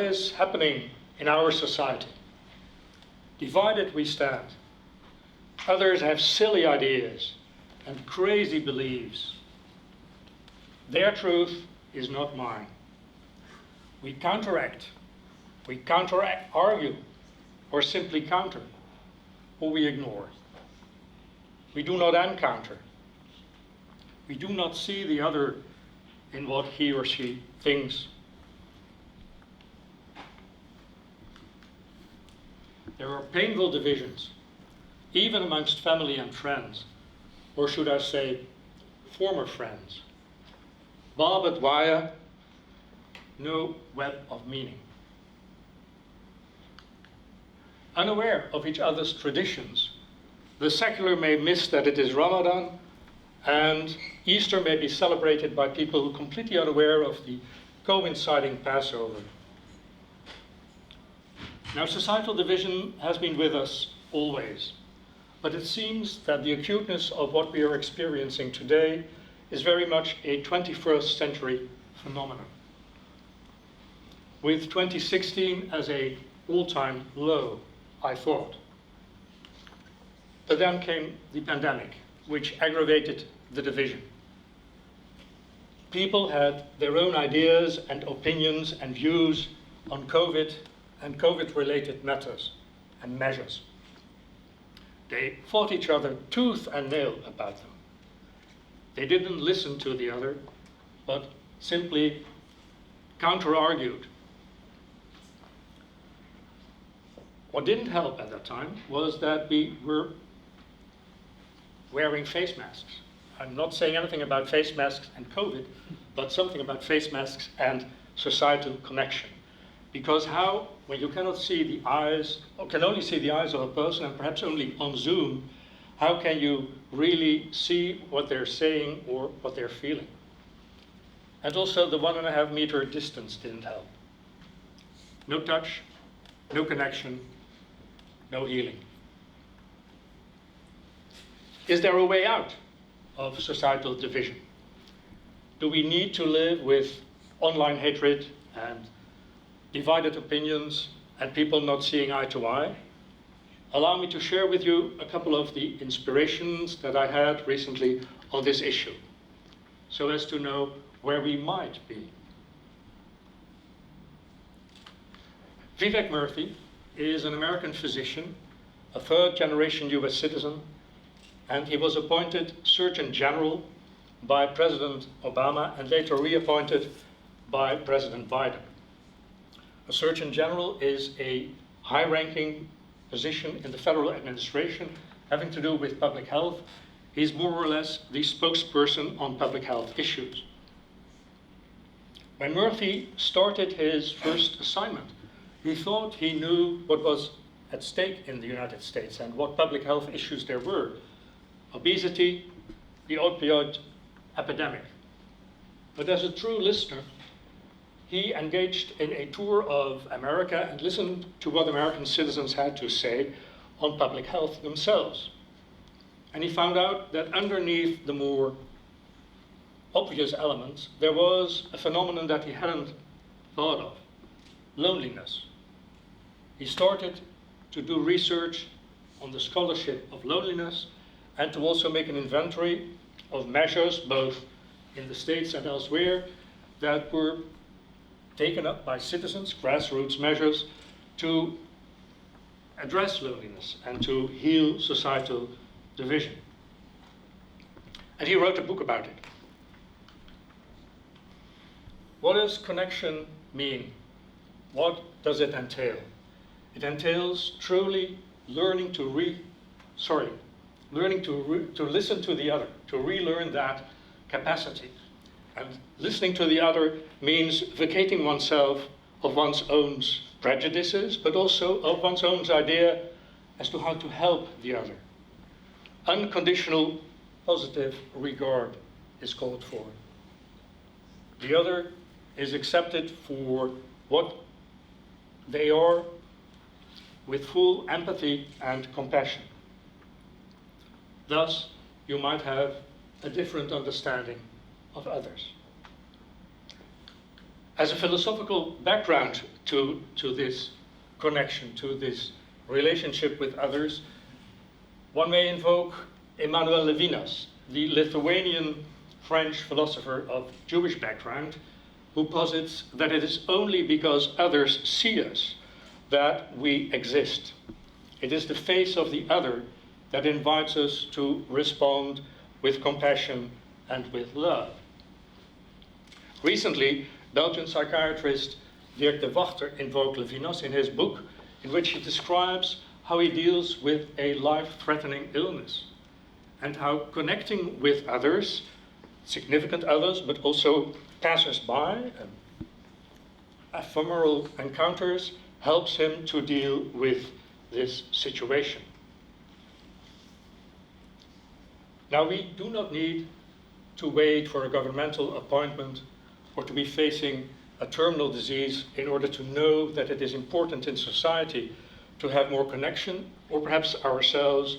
is happening in our society. Divided we stand. Others have silly ideas and crazy beliefs. Their truth is not mine. We counteract, argue, or simply counter, or we ignore. We do not encounter. We do not see the other in what he or she thinks. There are painful divisions, even amongst family and friends, or should I say, former friends. Barbed wire, no web of meaning. Unaware of each other's traditions, the secular may miss that it is Ramadan, and Easter may be celebrated by people who are completely unaware of the coinciding Passover. Now, societal division has been with us always, but it seems that the acuteness of what we are experiencing today is very much a 21st century phenomenon. With 2016 as an all-time low, I thought. But then came the pandemic, which aggravated the division. People had their own ideas and opinions and views on COVID and COVID-related matters and measures. They fought each other tooth and nail about them. They didn't listen to the other, but simply counter-argued. What didn't help at that time was that we were wearing face masks. I'm not saying anything about face masks and COVID, but something about face masks and societal connection. Because how, when you cannot see the eyes, or can only see the eyes of a person, and perhaps only on Zoom, how can you really see what they're saying or what they're feeling? And also the 1.5 meter distance didn't help. No touch, no connection, no healing. Is there a way out of societal division? Do we need to live with online hatred and divided opinions and people not seeing eye to eye? Allow me to share with you a couple of the inspirations that I had recently on this issue, so as to know where we might be. Vivek Murthy is an American physician, a third-generation US citizen, and he was appointed Surgeon General by President Obama and later reappointed by President Biden. A Surgeon General is a high-ranking position in the federal administration having to do with public health. He's more or less the spokesperson on public health issues. When Murthy started his first assignment, he thought he knew what was at stake in the United States and what public health issues there were. Obesity, the opioid epidemic. But as a true listener, he engaged in a tour of America and listened to what American citizens had to say on public health themselves. And he found out that underneath the more obvious elements, there was a phenomenon that he hadn't thought of: loneliness. He started to do research on the scholarship of loneliness and to also make an inventory of measures, both in the States and elsewhere, that were taken up by citizens, grassroots measures, to address loneliness and to heal societal division. And he wrote a book about it. What does connection mean? What does it entail? It entails truly learning to listen to the other, to relearn that capacity. And listening to the other means vacating oneself of one's own prejudices, but also of one's own idea as to how to help the other. Unconditional positive regard is called for. The other is accepted for what they are, with full empathy and compassion. Thus, you might have a different understanding of others. As a philosophical background to this connection, to this relationship with others, one may invoke Emmanuel Levinas, the Lithuanian French philosopher of Jewish background, who posits that it is only because others see us that we exist. It is the face of the other that invites us to respond with compassion and with love. Recently, Belgian psychiatrist Dirk de Wachter invoked Levinas in his book, in which he describes how he deals with a life-threatening illness and how connecting with others, significant others, but also passers-by, ephemeral encounters, helps him to deal with this situation. Now, we do not need to wait for a governmental appointment or to be facing a terminal disease in order to know that it is important in society to have more connection, or perhaps ourselves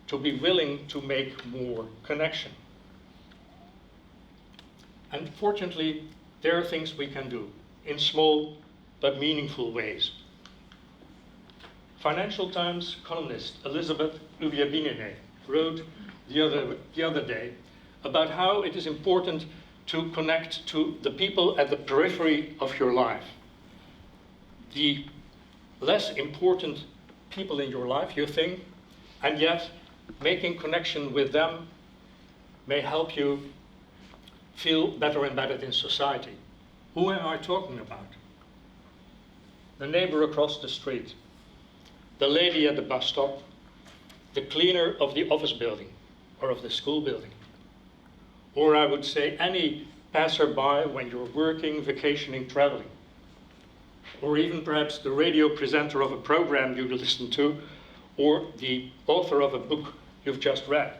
to be willing to make more connection. And fortunately, there are things we can do in small but meaningful ways. Financial Times columnist Elizabeth Ubiabinene wrote the other day about how it is important to connect to the people at the periphery of your life. The less important people in your life, you think, and yet making connection with them may help you feel better embedded in society. Who am I talking about? The neighbor across the street, the lady at the bus stop, the cleaner of the office building or of the school building. Or I would say any passerby when you're working, vacationing, traveling. Or even perhaps the radio presenter of a program you listen to, or the author of a book you've just read.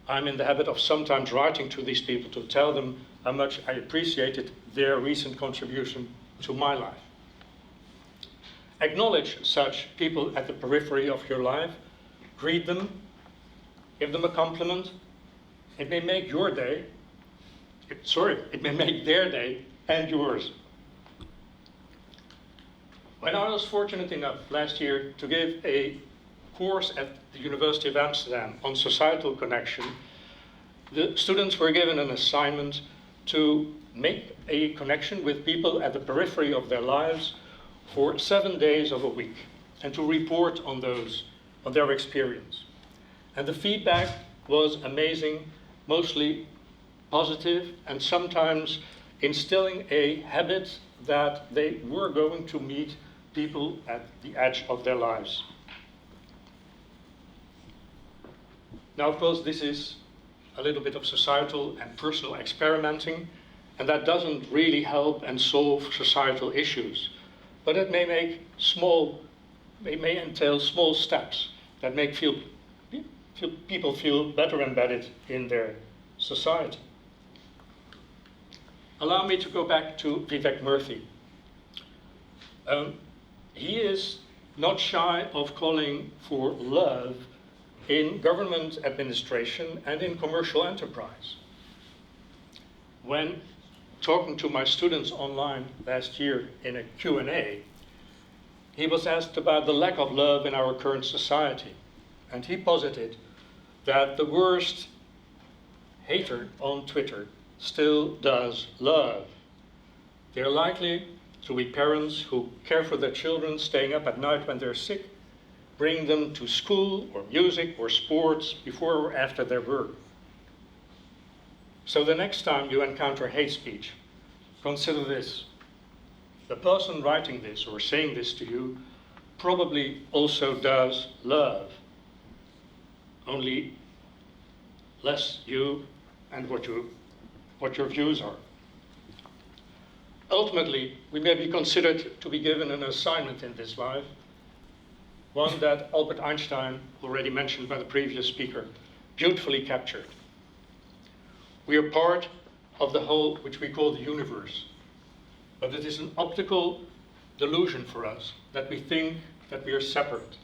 I'm in the habit of sometimes writing to these people to tell them how much I appreciated their recent contribution to my life. Acknowledge such people at the periphery of your life, greet them, give them a compliment. It may make your day, it may make their day and yours. When I was fortunate enough last year to give a course at the University of Amsterdam on societal connection, the students were given an assignment to make a connection with people at the periphery of their lives for 7 days of a week and to report on their experience. And the feedback was amazing, mostly positive, and sometimes instilling a habit that they were going to meet people at the edge of their lives. Now, of course, this is a little bit of societal and personal experimenting, and that doesn't really help and solve societal issues. But it may entail small steps that make people feel better embedded in their society. Allow me to go back to Vivek Murthy. He is not shy of calling for love in government administration and in commercial enterprise. When talking to my students online last year in a Q&A, he was asked about the lack of love in our current society. And he posited that the worst hater on Twitter still does love. They're likely to be parents who care for their children, staying up at night when they're sick, bring them to school or music or sports before or after their work. So the next time you encounter hate speech, consider this. The person writing this or saying this to you probably also does love, only less you and what your views are. Ultimately, we may be considered to be given an assignment in this life, one that Albert Einstein, already mentioned by the previous speaker, beautifully captured. We are part of the whole, which we call the universe, but it is an optical delusion for us that we think that we are separate.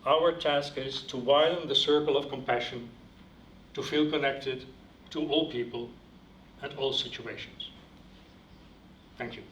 Our task is to widen the circle of compassion, to feel connected to all people and all situations. Thank you.